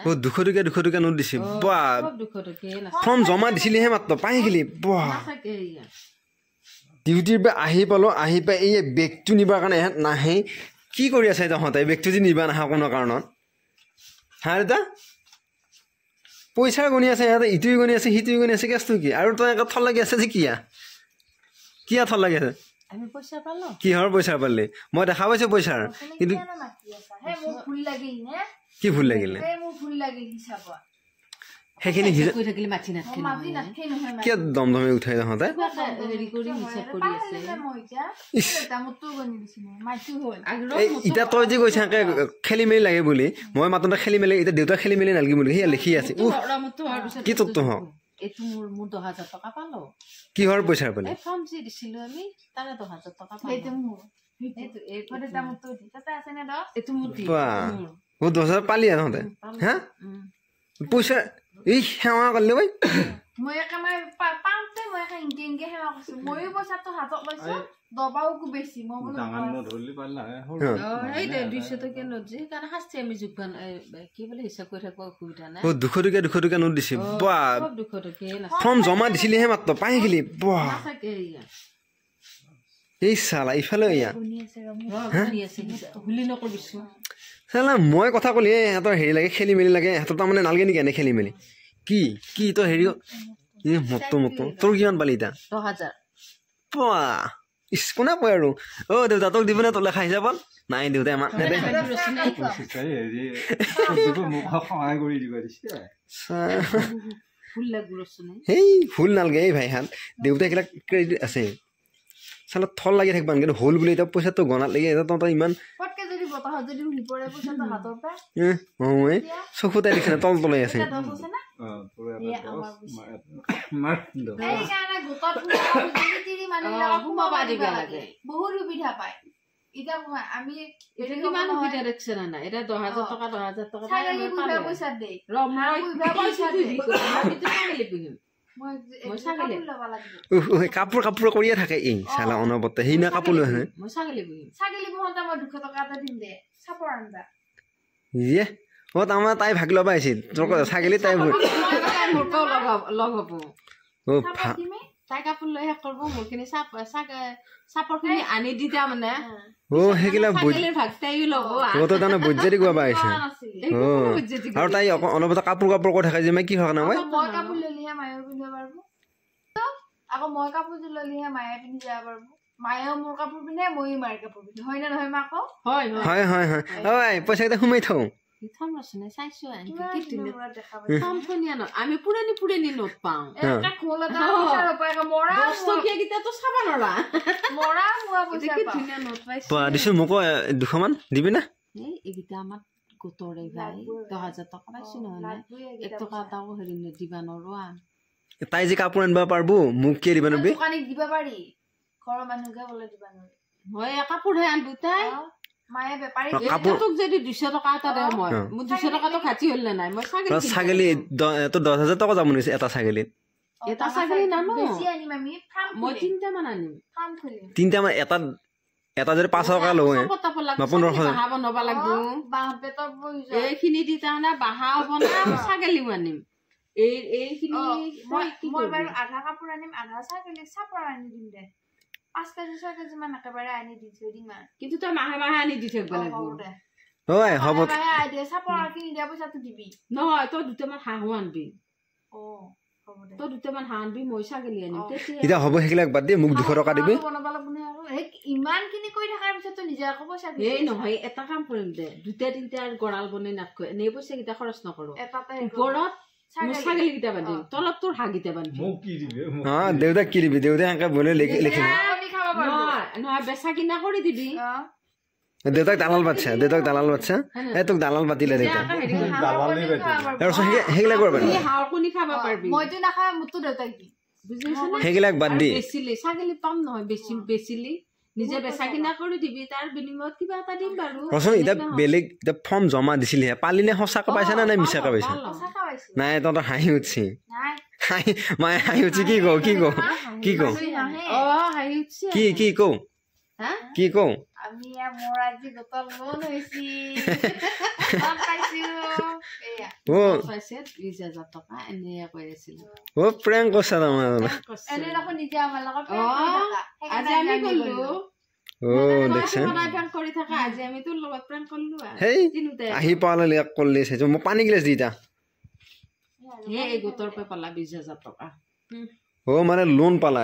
ও 200 টকা নোট দিছে বা ফৰ্ম জমা দিছিলিহে মাত্ৰ পাই গলি বা ডিউটিৰ পৰা আহি পালো আহি পাই এই বেগটো নিবাৰ কাৰণে নাহে কি কৰি আছে তহঁতে বেগটো যে নিবা নাহা কোনো কাৰণত হা দাদা পইচা গণি আছে ইয়াতে ইটোই গণি আছে সিটোই গণি আছে কেছটো কি আৰু তই থল লাগি আছে যে কিয়া থল লাগি আছে আমি পইচা পালো কিহৰ পইচা পালি মই দেখা পাইছো পইচাৰ কিন্তু হে মোৰ ভুল লাগিল নে কি ভুল লাগিলে হে মোৰ ভুল লাগিল হিচাপত হেখিনি কই থাকিলে মাটি নাথকে নহয় কি দমদমে উঠাই তহঁতে হেৰি কৰি হিচাপ কৰি আছে মই এটা মতো গনি দিছিনে মাটি হল ইটা তই যে কৈছা খেলি মেলি লাগে বুলি মই মাতন্তা খেলি মেলি ইটা দেউতা খেলি মেলি নালগি বুলি হিয়া লিখি আছে কি তত্ত্ব হ এটো মোৰ 10000 টকা পালো কিহৰ পইচা পালি এই ফৰ্ম যে দিছিলো আমি তাৰে 10000 টকা পালো এটো মোৰ এটো এফালে দামটো দিছতে আছে নে দ এটো মোৰ দি ও 10000 পালি তহঁতে হা পইচা এই হেৱা কৰলে ভাই মই একামে পাওঁতে মই একা ইনকে হেৱা কৰিছো মইও পইচাটো হাতত লৈছো দবাও কো বেছি মই বলো ডাঙৰ ন ধৰলি পালা এই দে 200 টকা নোট যে কাৰণ হাসছে আমি জুগবান কি বলে হিসাব কৰি থাকব অসুবিধা নাই ও 200 টকা নোট দিছে বা 200 টকা না ফর্ম জমা দিছিলিহে মাত্ৰ পাই গলি বা এই সালা ইফালে ইয়া শুনি আছে হুলি নকৰিছো সালা মই কথা কলি এতৰ হেৰি লাগে খেলি মেলি লাগে এতৰ তা মানে নালগে নেকি এনে খেলি মেলি কি তো হেৰি এই মত তোৰ কিমান পালি তা 10000 পা ইস কোনা কয় আৰু ও দেউতা তোক দিবনে তোলে খাই যাব নাই দেউতা আমাক নেদে ফুল লাগুৰছনে হেই ফুল নালগে এই ভাই হান দেউতা কিলা ক্ৰেডিট আছে সালা থল লাগি থাকবান কিন্তু হোল বুলি এটা পইচা তো গনাত লাগি এটা তো ইমান পটকে যদি বতাহ যদি হিপৰে পইচা তো হাতৰ পা ওই চকুতে দেখে তল তলে আছে মাৰ দো এই কানা গোটত যদি তিৰি মানি লাগা হুমাবা দিবা লাগে বহুত সুবিধা পায় ইটা আমি এটা কিমান সুবিধা দেখছ না এটা 10000 টকা 10000 টকা ছাগলী বুঝা পইচা দে ৰমৰাই বুঝা পইচা দে আমি তো ছাগলী বুঝিম মই ছাগলী লবা লাগিব কাপোৰ কৰিয়ে থাকে এই সালা অনবতে হেইনা কাপোৰ লৈ আহে মই ছাগলী বুহতা মই 200 টকা এটা দিম দে চাপৰ আনবা ইয়ে ও তামা তাই ভাগ লবা আছিল তোৰ ছাগলী তাই মোৰটো লগ হব ও তাই কাপোৰ লৈ হে কৰব মোৰখিনি চাপৰখিনি আনি দিতা মানে ও হেকিলা ছাগলীৰ ভাগ তাইও লব ও তো তানে বজ্জাৰি গোৱা পাইছে ও আৰু তাই অনবতে কাপোৰ কৈ থাকে যে মই কি হক না মই কাপোৰ ললিহে মায়ো পিন্ধব পাৰবো আকৌ মই কাপোৰ ললিহে মায়ে পিন্ধি যাব পাৰবো মায়েও মোৰ কাপোৰ পিন্ধে মইও মাৰ কাপোৰ পিন্ধে হয় না নহয় মাকো হয় ঐ পইচা এটা সোমাই থও ইথাম ৰছনে চাইছো আনকি কি দিনে কাম ফনিয়া ন আমি পুৰণি নোট পাও এটা খোলটা পইচা পায় মৰা দস্তকিয়া গিতা তো চাবা নৰা মৰা মুয়া পইচা কি দিনে নোট পাইছে পা দিছো মোক 200 মান দিবি না এই এগিতা আমাৰ গোটৰে ভাই 10000 টকা পাইছো নহলে 1 টকা তাও হেৰি দিবা নৰোৱা তাই যে কাপোৰ আনবা পাৰবো মোক কি দিবা নবি দোকানী দিবা পাৰি ঘৰৰ মানুহকে বলে দিবা নৰে মই কাপোৰ হে আনবো তাই মায়ে বেপাৰী তোক যদি 200 টকা এটা দে মই 200 টকা তো খাতি হল নাই মই ছাগলী তো 10000 টকা যাম নিছে এটা ছাগলী নানো বেছি আনিম আমি ফার্ম মই তিনটা মান আনিম ফার্ম খুলিম তিনটা মান এটা যদি 5 টকা লয় 1500 বাহা বনবা লাগবো বাহ পেটৰ বইজা এইখিনি দিতা না বাহা হ'ব না ছাগলী আনিম এইখিনি মই বাৰু আধা কাপোৰ আনিম আধা ছাগলী চাপৰ আনি দিম দে 5 কেজি 6 কেজি মান একেবাৰে আনি দি থৈ দিম কিন্তু তই মাহে আনি দি থাকিব লাগিব ওই হ'ব মাহে আইডিয়া চাপৰ কিনি দিয়া পইচাটো দিবি নহয় তই দুটামান হাঁহো আনবি হ'ব দে তই দুটামান হাঁহ আনবি মই ছাগলী আনিম ইটা হ'ব হেগিলাক বাদ দে মোক 200 টকা দিবি বনাবা লাগবনে আৰু ইমান কিনি কই থাকাৰ পিছত তই নিজে আকৌ পইচা দিবি এই নহয় এটা কাম কৰিম দে দুটা তিনটা গড়াল বনে নাককৈ এনে পইচা কিটা খৰচ নকৰো এটাতে ওপৰত ছাগলী কিটা বান্ধি তলত তোৰ হাঁহ কিটা বান্ধি মোক কি দিবি দেউতা কি দিবি দেউতা আকা বলে লিখি নহয় বেচা কিনা কৰি দিবি দেউতাক দালাল বাচ্চা এ তোক দালাল বাতিলে দেউতা দালালই বাতি আৰু হেগিলা কৰিব পাৰি হাঁহ কণী খাব পারবি মইতো না খাই মুতো দেউতাক কি বুজিছ না হেগিলাক বাদ দি বেচিলি ছাগলী পাম নহয় বেচিলি নিজে বেচা কিনা কৰি দিবি তাৰ বিনিময়ত কিবা এটা দিম বাৰু ৰচন ইটা বেলেগ ইটা ফর্ম জমা দিছিলি পালিনে হসাকা পাইছা না নাই মিছাকা পাইছা নাই তহঁতৰ হাঁহি উঠছি নাই মায়ে হাঁহি উঠছি কি কও অ হাঁহি উঠছি কি কও হা কি কও আমি মোৰ আজি গোটৰ লোন হৈছি লোন পাইছো এয়া পাইছে 20,000 টকা এনে কৈ আছিল প্ৰেংক কৰছা তাৰমানে এনে দেখোন নিজে আমাৰ লগত আজি আমি কল্লো দেখছেন কৰি থাকা আজি আমি তোৰ লগত প্ৰেংক কল্লো হেই আহি পালে এক কৰলি সেটো মই পানী গিলাস দিতা এই গোটৰ পে পালা 20,000 টকা মানে লোন পালা